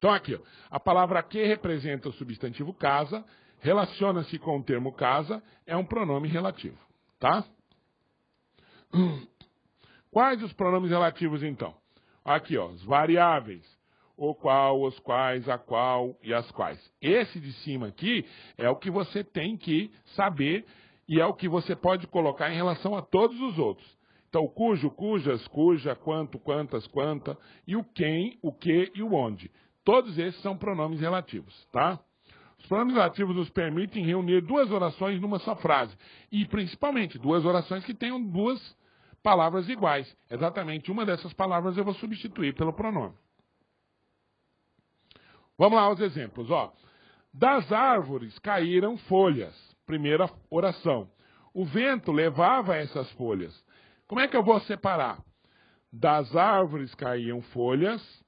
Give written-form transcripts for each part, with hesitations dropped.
Então aqui, ó, a palavra que representa o substantivo casa, relaciona-se com o termo casa, é um pronome relativo, tá? Quais os pronomes relativos, então? Aqui, ó, os variáveis. O qual, os quais, a qual e as quais. Esse de cima aqui é o que você tem que saber e é o que você pode colocar em relação a todos os outros. Então, o cujo, cujas, cuja, quanto, quantas, quanta, e o quem, o que e o onde. Todos esses são pronomes relativos, tá? Os pronomes relativos nos permitem reunir duas orações numa só frase. E, principalmente, duas orações que tenham duas palavras iguais. Exatamente uma dessas palavras eu vou substituir pelo pronome. Vamos lá aos exemplos, ó. Das árvores caíram folhas. Primeira oração. O vento levava essas folhas. Como é que eu vou separar? Das árvores caíam folhas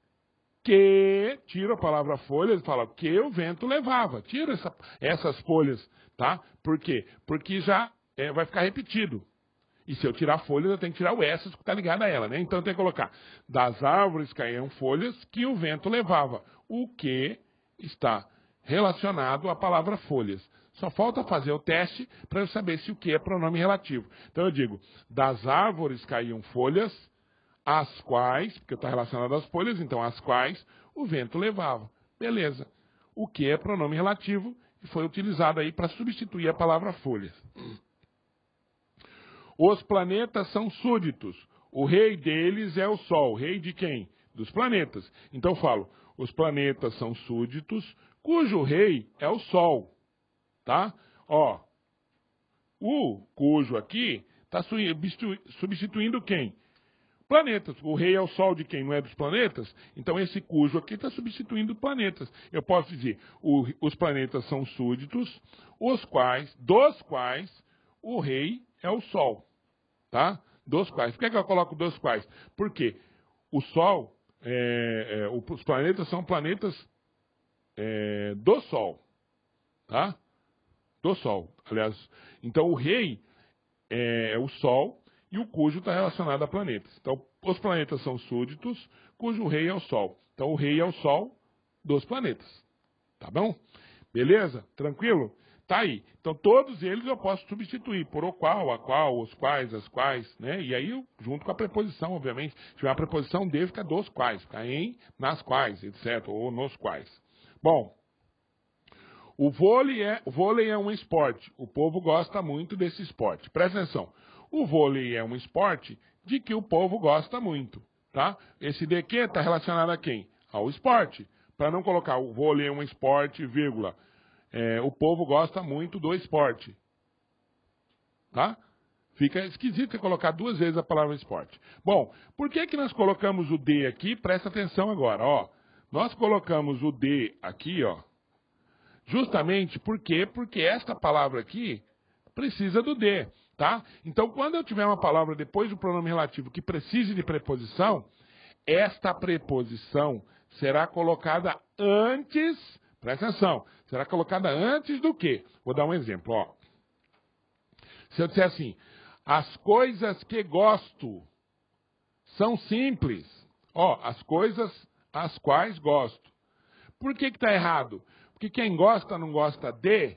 que, tiro a palavra folhas e falo que o vento levava. Tiro essas folhas, tá? Por quê? Porque já vai ficar repetido. E se eu tirar folhas, eu tenho que tirar o essas que está ligado a ela, né? Então eu tenho que colocar, das árvores caíam folhas que o vento levava. O que está relacionado à palavra folhas. Só falta fazer o teste para eu saber se o que é pronome relativo. Então eu digo, das árvores caíam folhas, as quais, porque está relacionado às folhas, então as quais o vento levava. Beleza. O que é pronome relativo e foi utilizado aí para substituir a palavra folhas. Os planetas são súditos. O rei deles é o Sol. Rei de quem? Dos planetas. Então eu falo, os planetas são súditos, cujo rei é o Sol. Tá? Ó, o cujo aqui está substituindo quem? Planetas. O rei é o Sol de quem? Não é dos planetas? Então esse cujo aqui está substituindo planetas. Eu posso dizer, os planetas são súditos, dos quais o rei é o Sol. Tá? Dos quais. Por que eu coloco dos quais? Porque o Sol, os planetas são planetas do Sol. Tá? Do Sol. Aliás, então o rei é o Sol e o cujo está relacionado a planetas. Então, os planetas são súditos, cujo rei é o Sol. Então, o rei é o Sol dos planetas. Tá bom? Beleza? Tranquilo? Tá aí. Então, todos eles eu posso substituir por o qual, a qual, os quais, as quais, né? E aí, junto com a preposição, obviamente. Se tiver uma preposição de, fica dos quais. Fica em, nas quais, etc. Ou nos quais. Bom, o vôlei é um esporte. O povo gosta muito desse esporte. Presta atenção. O vôlei é um esporte de que o povo gosta muito. Tá? Esse de que está relacionado a quem? Ao esporte. Para não colocar o vôlei é um esporte, vírgula. O povo gosta muito do esporte. Tá? Fica esquisito você colocar duas vezes a palavra esporte. Bom, por que nós colocamos o D aqui? Presta atenção agora. Ó. Nós colocamos o D aqui, ó. Justamente porque esta palavra aqui precisa do D. Tá? Então, quando eu tiver uma palavra depois do pronome relativo que precise de preposição, esta preposição será colocada antes, presta atenção, será colocada antes do quê? Vou dar um exemplo, ó. Se eu disser assim, as coisas que gosto são simples. Ó, as coisas as quais gosto. Por que está errado? Porque quem gosta não gosta de,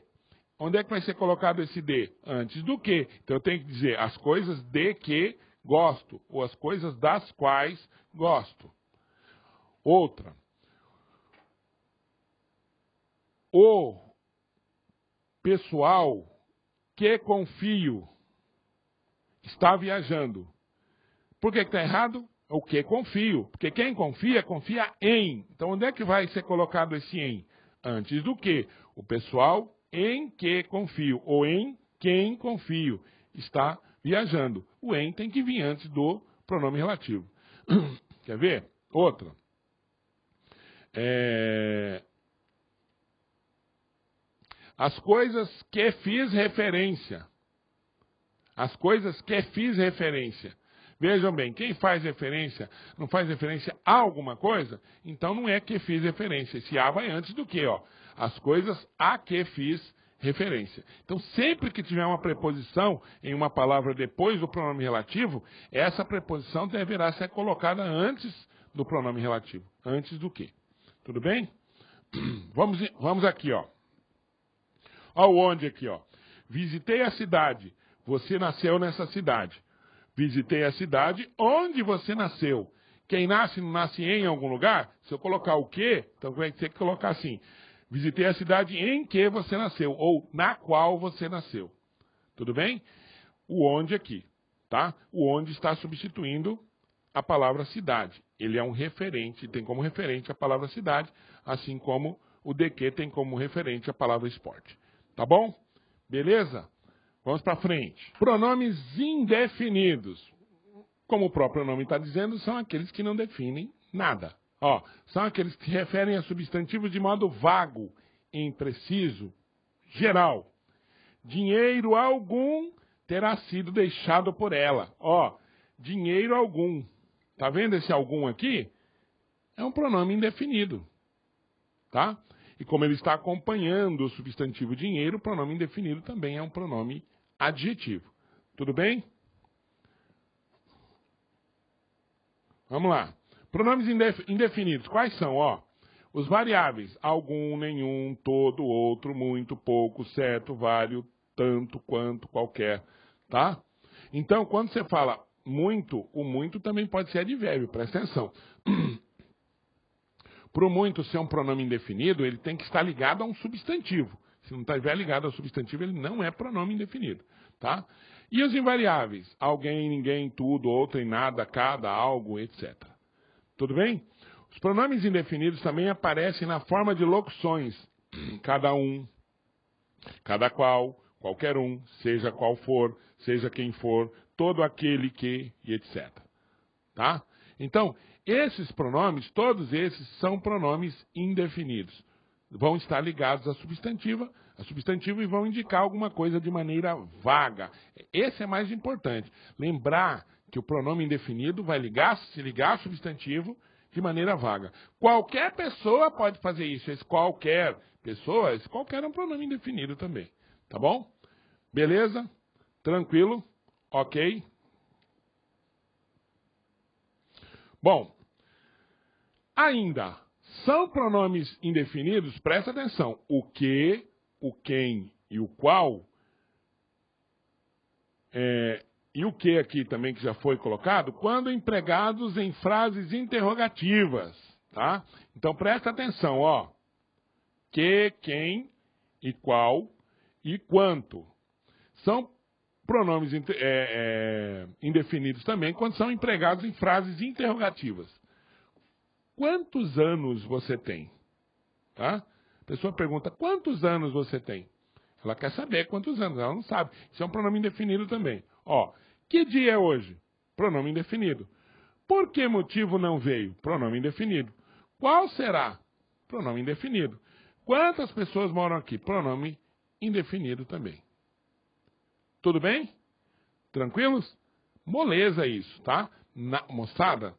onde é que vai ser colocado esse de? Antes do que. Então eu tenho que dizer as coisas de que gosto, ou as coisas das quais gosto. Outra. O pessoal que confio está viajando. Por que está errado? O que confio. Porque quem confia, confia em. Então onde é que vai ser colocado esse em? Antes do que. O pessoal em que confio, ou em quem confio, está viajando. O em tem que vir antes do pronome relativo. Quer ver? Outra. As coisas que fiz referência. As coisas que fiz referência. Vejam bem, quem faz referência, não faz referência a alguma coisa, então não é que fiz referência. Esse a vai antes do que, ó. As coisas a que fiz referência. Então, sempre que tiver uma preposição em uma palavra depois do pronome relativo, essa preposição deverá ser colocada antes do pronome relativo. Antes do que. Tudo bem? Vamos aqui, ó. Ó o onde aqui, ó. Visitei a cidade. Você nasceu nessa cidade. Visitei a cidade onde você nasceu. Quem nasce, não nasce em algum lugar? Se eu colocar o quê, então vai ter que colocar assim. Visitei a cidade em que você nasceu, ou na qual você nasceu. Tudo bem? O onde aqui, tá? O onde está substituindo a palavra cidade. Ele é um referente, tem como referente a palavra cidade, assim como o de que tem como referente a palavra esporte. Tá bom? Beleza? Vamos para frente. Pronomes indefinidos. Como o próprio nome está dizendo, são aqueles que não definem nada. Ó, são aqueles que se referem a substantivos de modo vago, impreciso, geral. Dinheiro algum terá sido deixado por ela. Ó, dinheiro algum. Tá vendo esse algum aqui? É um pronome indefinido. Tá? E como ele está acompanhando o substantivo dinheiro, o pronome indefinido também é um pronome adjetivo. Tudo bem? Vamos lá. Pronomes indefinidos. Quais são? Ó, os variáveis. Algum, nenhum, todo, outro, muito, pouco, certo, vários, tanto, quanto, qualquer. Tá? Então, quando você fala muito, o muito também pode ser advérbio. Presta atenção. Para o muito ser um pronome indefinido, ele tem que estar ligado a um substantivo. Se não estiver ligado ao substantivo, ele não é pronome indefinido. Tá? E os invariáveis? Alguém, ninguém, tudo, outrem, nada, cada, algo, etc. Tudo bem? Os pronomes indefinidos também aparecem na forma de locuções. Cada um, cada qual, qualquer um, seja qual for, seja quem for, todo aquele que, e etc. Tá? Então, esses pronomes, todos esses são pronomes indefinidos. Vão estar ligados a substantivo e vão indicar alguma coisa de maneira vaga. Esse é mais importante. Lembrar que o pronome indefinido vai se ligar ao substantivo de maneira vaga. Qualquer pessoa pode fazer isso. Esse qualquer pessoa, esse qualquer é um pronome indefinido também. Tá bom? Beleza? Tranquilo? Ok? Bom, ainda são pronomes indefinidos, presta atenção, o que, o quem e o qual, e o que aqui também que já foi colocado, quando empregados em frases interrogativas, tá? Então presta atenção, ó, que, quem e qual e quanto. São pronomes indefinidos também quando são empregados em frases interrogativas. Quantos anos você tem? Tá? A pessoa pergunta, quantos anos você tem? Ela quer saber quantos anos, ela não sabe. Isso é um pronome indefinido também. Ó, que dia é hoje? Pronome indefinido. Por que motivo não veio? Pronome indefinido. Qual será? Pronome indefinido. Quantas pessoas moram aqui? Pronome indefinido também. Tudo bem? Tranquilos? Moleza isso, tá? Moçada,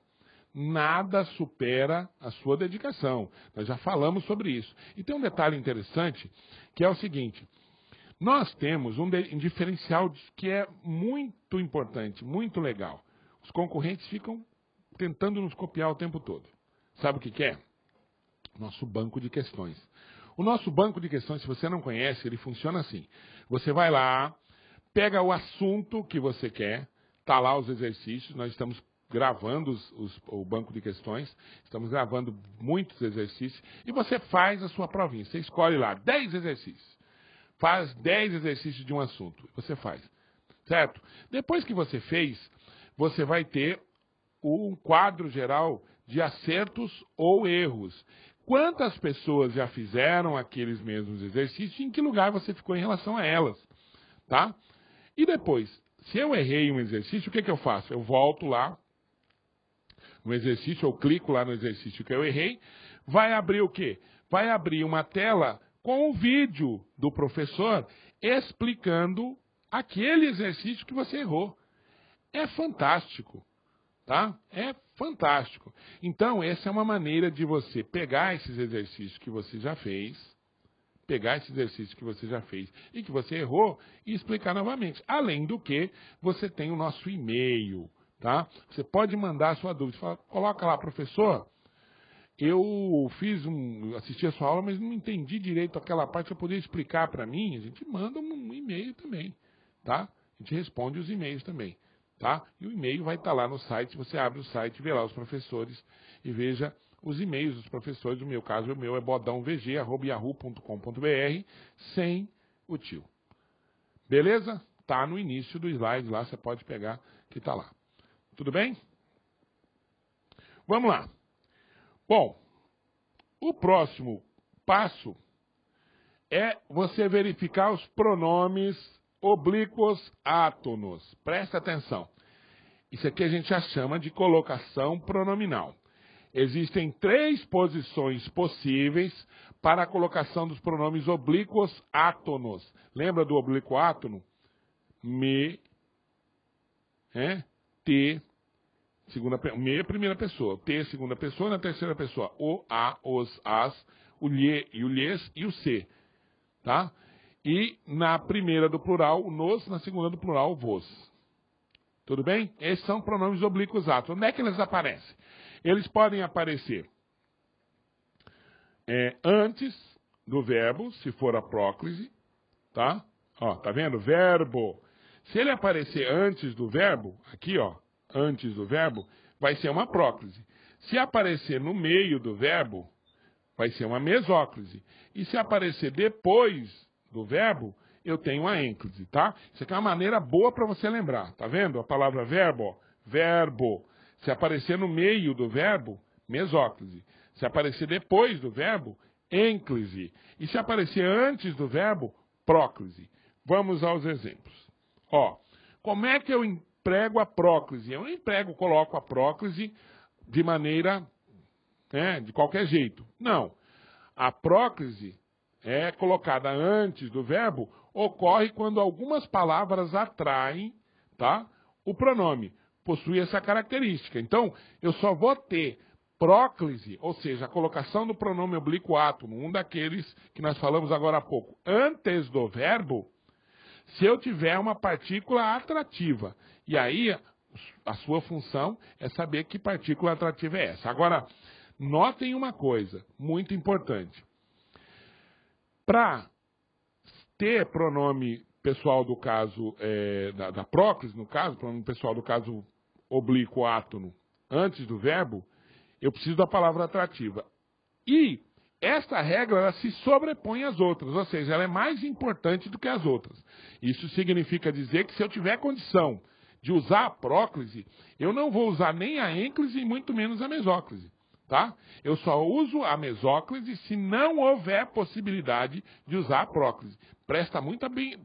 nada supera a sua dedicação. Nós já falamos sobre isso. E tem um detalhe interessante, que é o seguinte. Nós temos um diferencial que é muito importante, muito legal. Os concorrentes ficam tentando nos copiar o tempo todo. Sabe o que é? Nosso banco de questões. O nosso banco de questões, se você não conhece, ele funciona assim. Você vai lá, pega o assunto que você quer, tá lá os exercícios, nós estamos gravando o banco de questões, estamos gravando muitos exercícios, e você faz a sua provinha. Você escolhe lá 10 exercícios. Faz 10 exercícios de um assunto. Você faz. Certo? Depois que você fez, você vai ter um quadro geral de acertos ou erros. Quantas pessoas já fizeram aqueles mesmos exercícios e em que lugar você ficou em relação a elas. Tá? E depois, se eu errei um exercício, o que eu faço? Eu volto lá no exercício, eu clico lá no exercício que eu errei, vai abrir o quê? Vai abrir uma tela com o vídeo do professor explicando aquele exercício que você errou. É fantástico, tá? É fantástico. Então, essa é uma maneira de você pegar esses exercícios que você já fez, e que você errou e explicar novamente. Além do que, você tem o nosso e-mail, tá? Você pode mandar a sua dúvida. Coloca lá, professor, eu assisti a sua aula, mas não entendi direito aquela parte, eu poderia explicar para mim, a gente manda um e-mail também, tá? A gente responde os e-mails também, tá? E o e-mail vai estar lá no site, você abre o site, vê lá os professores e veja os e-mails dos professores. No meu caso, o meu é bodãovg@yahoo.com.br, sem o tio. Beleza? Tá no início do slide lá, você pode pegar que tá lá. Tudo bem? Vamos lá. Bom, o próximo passo é você verificar os pronomes oblíquos átonos. Presta atenção. Isso aqui a gente já chama de colocação pronominal. Existem 3 posições possíveis para a colocação dos pronomes oblíquos átonos. Lembra do oblíquo átono? Me, te, me, primeira pessoa. Te, segunda pessoa. Na terceira pessoa, o, a, os, as, o lhe e o lhes e o se. Tá? E na primeira do plural, o nos. Na segunda do plural, o vos. Tudo bem? Esses são pronomes oblíquos átonos. Onde é que eles aparecem? Eles podem aparecer antes do verbo, se for a próclise, tá? Ó, tá vendo? Verbo. Se ele aparecer antes do verbo, aqui, ó, antes do verbo, vai ser uma próclise. Se aparecer no meio do verbo, vai ser uma mesóclise. E se aparecer depois do verbo, eu tenho uma ênclise, tá? Isso aqui é uma maneira boa para você lembrar, tá vendo? A palavra verbo, ó, verbo. Se aparecer no meio do verbo, mesóclise. Se aparecer depois do verbo, ênclise. E se aparecer antes do verbo, próclise. Vamos aos exemplos. Ó, como é que eu emprego a próclise? Eu não coloco a próclise de maneira, de qualquer jeito. Não. A próclise é colocada antes do verbo, ocorre quando algumas palavras atraem, tá, o pronome. Possui essa característica. Então, eu só vou ter próclise, ou seja, a colocação do pronome oblíquo átono, um daqueles que nós falamos agora há pouco, antes do verbo, se eu tiver uma partícula atrativa. E aí, a sua função é saber que partícula atrativa é essa. Agora, notem uma coisa muito importante. Para ter pronome pessoal do caso, da próclise, no caso, pronome pessoal do caso oblíquo átono, antes do verbo, eu preciso da palavra atrativa. E esta regra, ela se sobrepõe às outras, ou seja, ela é mais importante do que as outras. Isso significa dizer que se eu tiver condição de usar a próclise, eu não vou usar nem a ênclise e muito menos a mesóclise, tá? Eu só uso a mesóclise se não houver possibilidade de usar a próclise. Presta muito bem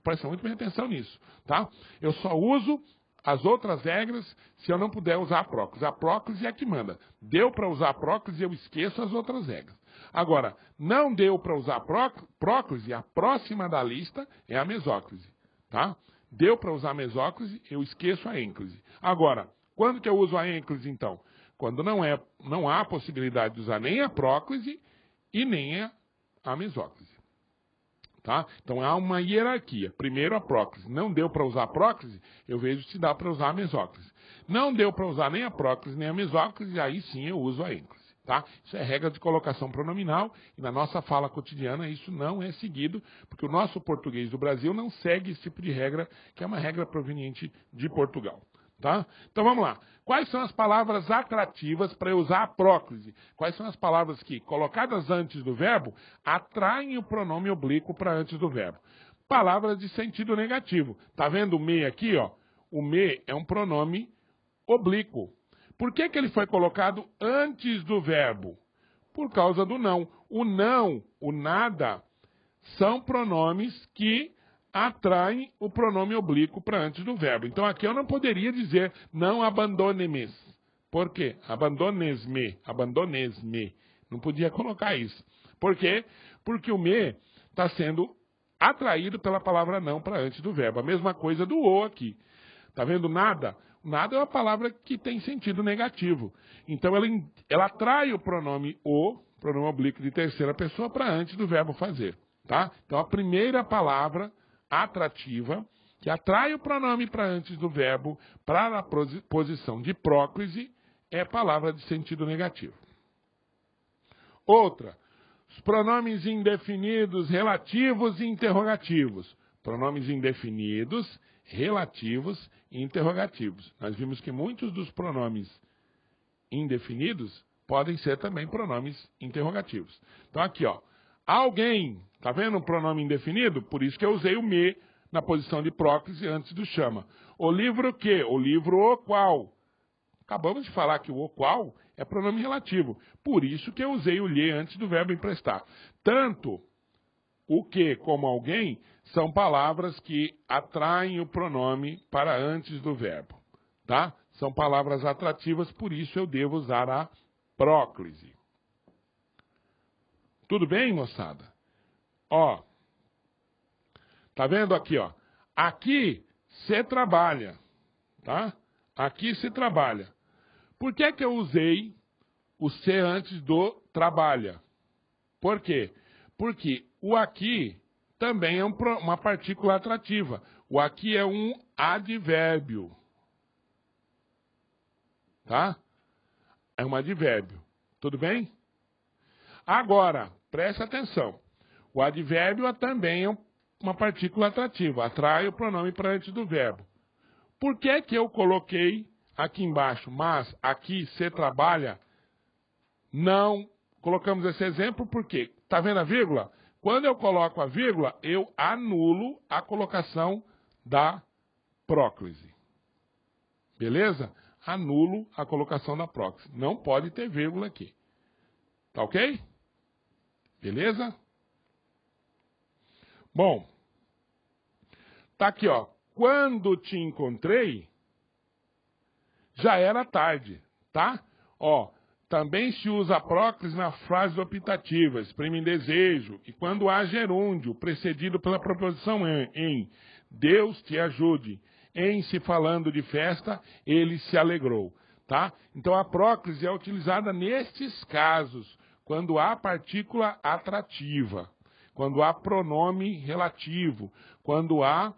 atenção nisso, tá? Eu só uso as outras regras se eu não puder usar a próclise. A próclise é a que manda. Deu para usar a próclise, eu esqueço as outras regras. Agora, não deu para usar a próclise, a próxima da lista é a mesóclise, tá? Deu para usar a mesóclise, eu esqueço a ênclise. Agora, quando que eu uso a ênclise, então? Quando não há possibilidade de usar nem a próclise e nem a mesóclise. Tá? Então há uma hierarquia. Primeiro a próclise. Não deu para usar a próclise, eu vejo se dá para usar a mesóclise. Não deu para usar nem a próclise nem a mesóclise, aí sim eu uso a ênclise. Tá? Isso é regra de colocação pronominal e na nossa fala cotidiana isso não é seguido, porque o nosso português do Brasil não segue esse tipo de regra, que é uma regra proveniente de Portugal. Tá? Então vamos lá. Quais são as palavras atrativas para eu usar a próclise? Quais são as palavras que, colocadas antes do verbo, atraem o pronome oblíquo para antes do verbo? Palavras de sentido negativo. Tá vendo o me aqui, ó? O me é um pronome oblíquo. Por que ele foi colocado antes do verbo? Por causa do não. O não, o nada, são pronomes que atraem o pronome oblíquo para antes do verbo. Então aqui eu não poderia dizer não abandone-me. Por quê? Abandones-me. Abandones-me. Não podia colocar isso. Por quê? Porque o me está sendo atraído pela palavra não para antes do verbo. A mesma coisa do o aqui. Está vendo nada? Nada é uma palavra que tem sentido negativo. Então ela atrai o pronome oblíquo de terceira pessoa para antes do verbo fazer. Tá? Então a primeira palavra atrativa, que atrai o pronome para antes do verbo, para a posição de próclise, é palavra de sentido negativo. Outra, os pronomes indefinidos, relativos e interrogativos. Pronomes indefinidos, relativos e interrogativos. Nós vimos que muitos dos pronomes indefinidos podem ser também pronomes interrogativos. Então aqui, ó, alguém, tá vendo um pronome indefinido? Por isso que eu usei o me na posição de próclise antes do chama. O livro que? O livro o qual. Acabamos de falar que o qual é pronome relativo. Por isso que eu usei o lhe antes do verbo emprestar. Tanto o que como alguém são palavras que atraem o pronome para antes do verbo. Tá? São palavras atrativas, por isso eu devo usar a próclise. Tudo bem, moçada? Ó, tá vendo aqui, ó? Aqui se trabalha, tá? Aqui se trabalha. Por que que eu usei o se antes do trabalha? Por quê? Porque o aqui também é uma partícula atrativa. O aqui é um advérbio. Tá? É um advérbio. Tudo bem? Agora, preste atenção. O advérbio também é uma partícula atrativa. Atrai o pronome para antes do verbo. Por que que eu coloquei aqui embaixo, mas aqui se trabalha? Não colocamos esse exemplo porque, tá vendo a vírgula? Quando eu coloco a vírgula, eu anulo a colocação da próclise. Beleza? Anulo a colocação da próclise. Não pode ter vírgula aqui. Tá ok? Beleza? Bom, tá aqui, ó. Quando te encontrei, já era tarde, tá? Ó, também se usa a próclise na frase optativa, exprime desejo, e quando há gerúndio, precedido pela preposição em Deus te ajude, em se falando de festa, ele se alegrou, tá? Então a próclise é utilizada nestes casos, quando há partícula atrativa, quando há pronome relativo, quando há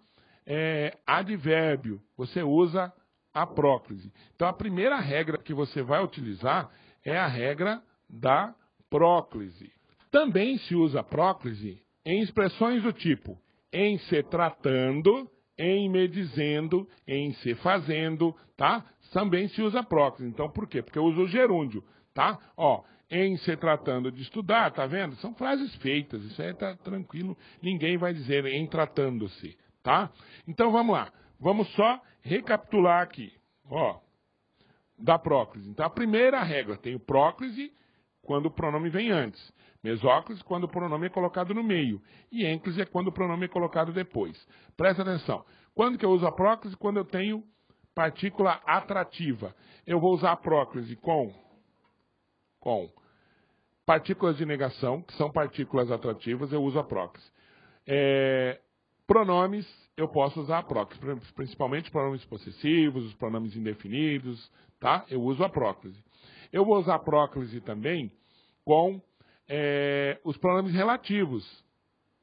advérbio, você usa a próclise. Então a primeira regra que você vai utilizar é a regra da próclise. Também se usa a próclise em expressões do tipo em se tratando, em me dizendo, em se fazendo, tá? Também se usa a próclise. Então por quê? Porque eu uso o gerúndio, tá? Ó, em se tratando de estudar, tá vendo? São frases feitas, isso aí tá tranquilo, ninguém vai dizer em tratando-se, tá? Então vamos lá, vamos só recapitular aqui, ó, da próclise. Então a primeira regra, tem o próclise quando o pronome vem antes, mesóclise quando o pronome é colocado no meio, e ênclise é quando o pronome é colocado depois. Presta atenção, quando que eu uso a próclise? Quando eu tenho partícula atrativa. Eu vou usar a próclise com partículas de negação, que são partículas atrativas, eu uso a próclise. Pronomes, eu posso usar a próclise, principalmente pronomes possessivos, os pronomes indefinidos, tá? Eu uso a próclise. Eu vou usar a próclise também com os pronomes relativos,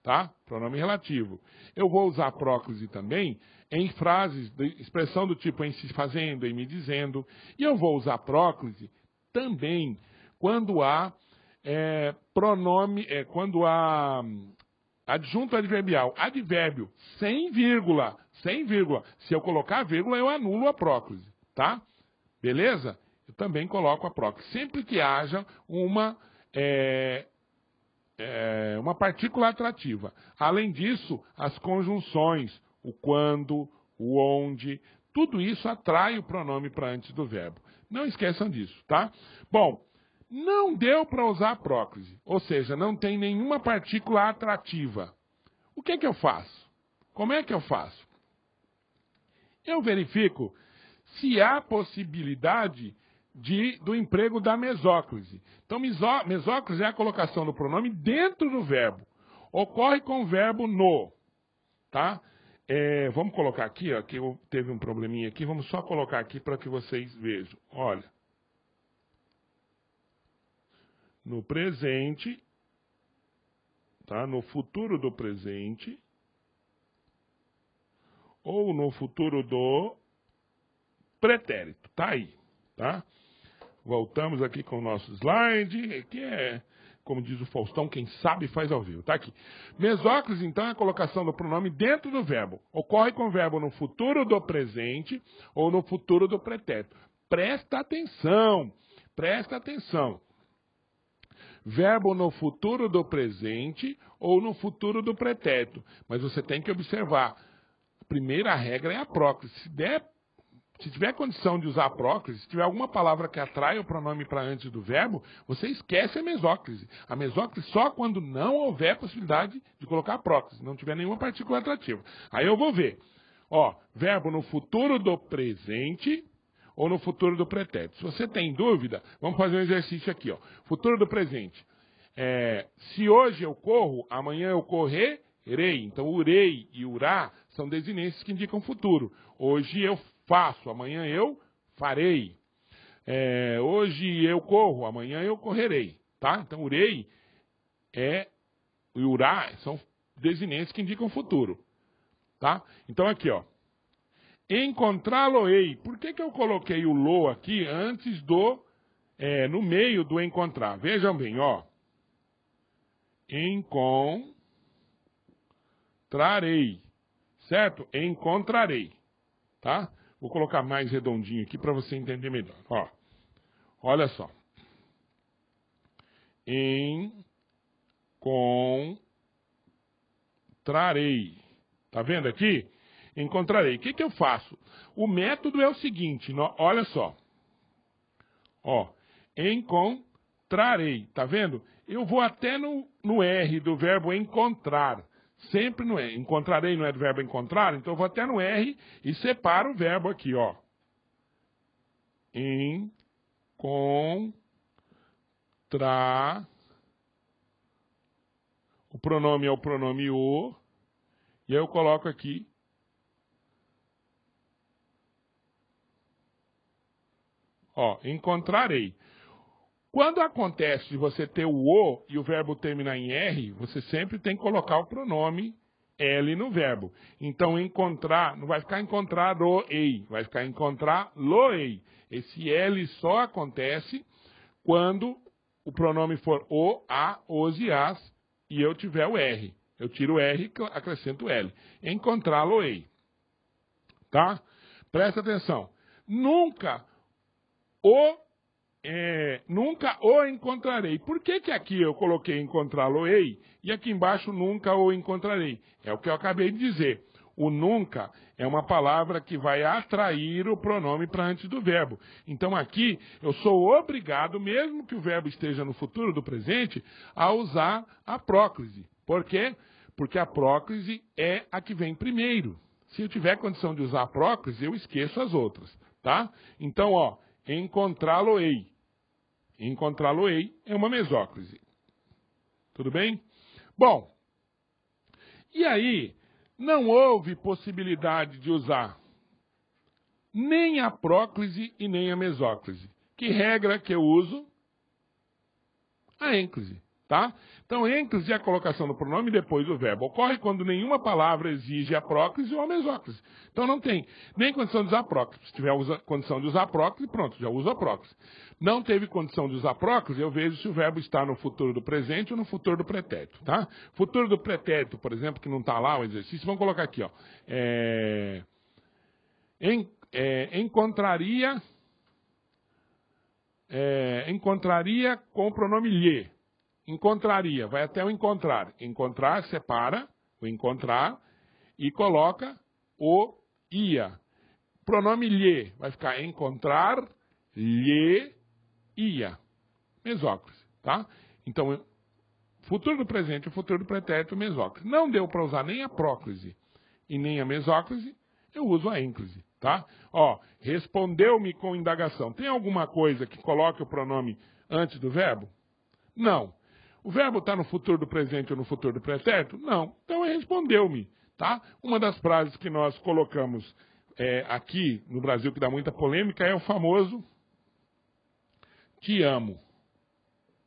tá? Pronome relativo. Eu vou usar a próclise também em frases de expressão do tipo em se fazendo, em me dizendo, e eu vou usar a próclise também quando há quando há adjunto adverbial, advérbio, sem vírgula. Se eu colocar a vírgula, eu anulo a próclise, tá? Beleza? Eu também coloco a próclise. Sempre que haja uma partícula atrativa. Além disso, as conjunções, o quando, o onde, tudo isso atrai o pronome para antes do verbo. Não esqueçam disso, tá? Bom, não deu para usar a próclise, ou seja, não tem nenhuma partícula atrativa. O que eu faço? Como é que eu faço? Eu verifico se há possibilidade do emprego da mesóclise. Então, mesóclise é a colocação do pronome dentro do verbo. Ocorre com o verbo no, tá? Vamos colocar aqui, ó, que teve um probleminha aqui, vamos só colocar aqui para que vocês vejam. Olha. No presente, tá? No futuro do presente, ou no futuro do pretérito, tá aí, tá? Voltamos aqui com o nosso slide, que como diz o Faustão, quem sabe faz ao vivo. Tá aqui. Mesóclise, então, é a colocação do pronome dentro do verbo. Ocorre com o verbo no futuro do presente ou no futuro do pretérito. Presta atenção. Presta atenção. Verbo no futuro do presente ou no futuro do pretérito. Mas você tem que observar. A primeira regra é a próclise. Se tiver condição de usar a próclise, se tiver alguma palavra que atrai o pronome para antes do verbo, você esquece a mesóclise. A mesóclise só quando não houver possibilidade de colocar a próclise, não tiver nenhuma partícula atrativa. Aí eu vou ver. Ó, verbo no futuro do presente ou no futuro do pretérito. Se você tem dúvida, vamos fazer um exercício aqui, ó. Futuro do presente. Se hoje eu corro, amanhã eu correrei. Então, urei e urá são desinências que indicam futuro. Hoje eu faço, amanhã eu farei. Hoje eu corro, amanhã eu correrei. Tá? Então, urei e urá são desinências que indicam futuro. Tá? Então, aqui, ó. Encontrá-lo-ei. Por que eu coloquei o lo aqui antes no meio do encontrar? Vejam bem, ó. Encontrarei. Certo? Encontrarei. Tá? Vou colocar mais redondinho aqui para você entender melhor. Ó. Olha só. Encontrarei. Tá vendo aqui? Encontrarei. O que eu faço? O método é o seguinte, olha só. Ó, encontrarei, tá vendo? Eu vou até no R do verbo encontrar. Sempre no R. Encontrarei não é do verbo encontrar, então eu vou até no R e separo o verbo aqui, ó. Encontrar. O pronome é o pronome o. E aí eu coloco aqui. Ó, encontrarei. Quando acontece de você ter o O e o verbo terminar em R, você sempre tem que colocar o pronome L no verbo. Então, encontrar, não vai ficar encontrar-o-ei, vai ficar encontrar-lo-ei. Esse L só acontece quando o pronome for o, a, os e as e eu tiver o R. Eu tiro o R e acrescento o L. Encontrá-lo-ei. Tá? Presta atenção. Nunca o encontrarei. Por que aqui eu coloquei encontrá-lo-ei e aqui embaixo nunca o encontrarei? É o que eu acabei de dizer. O nunca é uma palavra que vai atrair o pronome para antes do verbo. Então aqui eu sou obrigado, mesmo que o verbo esteja no futuro do presente, a usar a próclise. Por quê? Porque a próclise é a que vem primeiro. Se eu tiver condição de usar a próclise, eu esqueço as outras. Tá? Então, ó. Encontrá-lo-ei. Encontrá-lo-ei é uma mesóclise. Tudo bem? Bom, e aí não houve possibilidade de usar nem a próclise e nem a mesóclise. Que regra que eu uso? A ênclise, tá? Então, ênclise é a colocação do pronome depois do verbo. Ocorre quando nenhuma palavra exige a próclise ou a mesóclise. Então, não tem nem condição de usar a próclise. Se tiver condição de usar a próclise, pronto, já uso a próclise. Não teve condição de usar a próclise, eu vejo se o verbo está no futuro do presente ou no futuro do pretérito, tá? Futuro do pretérito, por exemplo, que não está lá o exercício, vamos colocar aqui, ó. Encontraria com o pronome lhe. Encontraria, vai até o encontrar. Encontrar, separa o encontrar e coloca o ia. Pronome lhe, vai ficar encontrar, lhe, ia. Mesóclise, tá? Então, futuro do presente e futuro do pretérito, mesóclise. Não deu para usar nem a próclise e nem a mesóclise, eu uso a ênclise, tá? Ó, respondeu-me com indagação. Tem alguma coisa que coloque o pronome antes do verbo? Não. O verbo está no futuro do presente ou no futuro do pretérito? Não. Então, respondeu-me, tá? Uma das frases que nós colocamos aqui no Brasil, que dá muita polêmica, é o famoso te amo,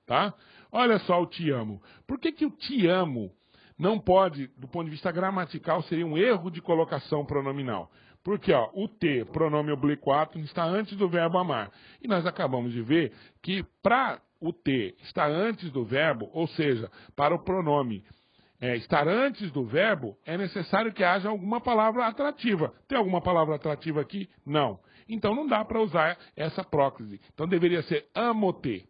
tá? Olha só o te amo. Por que o te amo não pode, do ponto de vista gramatical, seria um erro de colocação pronominal? Porque ó, o te, pronome oblíquo átono, está antes do verbo amar. E nós acabamos de ver que para o T está antes do verbo, ou seja, para o pronome estar antes do verbo, é necessário que haja alguma palavra atrativa. Tem alguma palavra atrativa aqui? Não. Então não dá para usar essa próclise. Então deveria ser amo-te.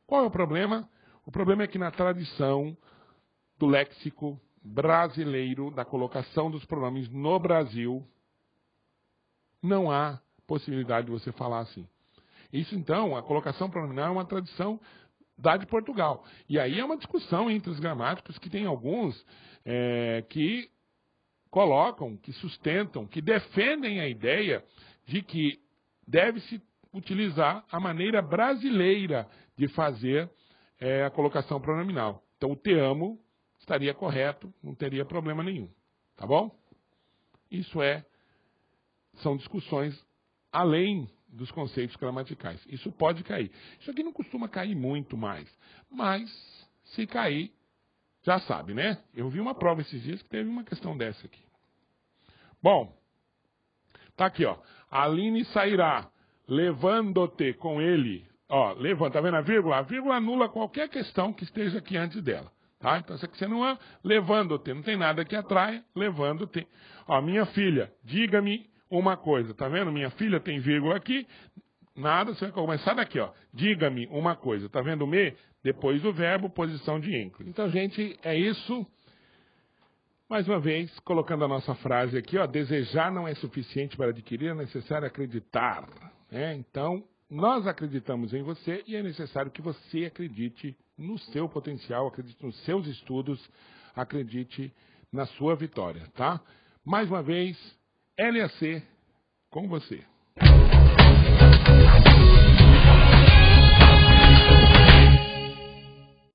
Qual é o problema? O problema é que na tradição do léxico brasileiro, da colocação dos pronomes no Brasil, não há possibilidade de você falar assim. Isso então, a colocação pronominal é uma tradição da de Portugal. E aí é uma discussão entre os gramáticos que tem alguns que colocam, que sustentam, que defendem a ideia de que deve-se utilizar a maneira brasileira de fazer a colocação pronominal. Então o te amo estaria correto, não teria problema nenhum. Tá bom? Isso são discussões além dos conceitos gramaticais. Isso pode cair. Isso aqui não costuma cair muito mais. Mas, se cair, já sabe, né? Eu vi uma prova esses dias que teve uma questão dessa aqui. Bom, tá aqui, ó. Aline sairá, levando-te com ele. Ó, levanta, tá vendo a vírgula? A vírgula anula qualquer questão que esteja aqui antes dela. Tá? Então, isso aqui você não é levando-te. Não tem nada que atraia, levando-te. Ó, minha filha, diga-me uma coisa, tá vendo? Minha filha tem vírgula aqui, nada, você vai começar daqui, ó. Diga-me uma coisa, tá vendo me? Depois do verbo, posição de ênclise. Então, gente, é isso. Mais uma vez, colocando a nossa frase aqui, ó. Desejar não é suficiente para adquirir, é necessário acreditar. Né? Então, nós acreditamos em você e é necessário que você acredite no seu potencial, acredite nos seus estudos, acredite na sua vitória, tá? Mais uma vez, LAC com você.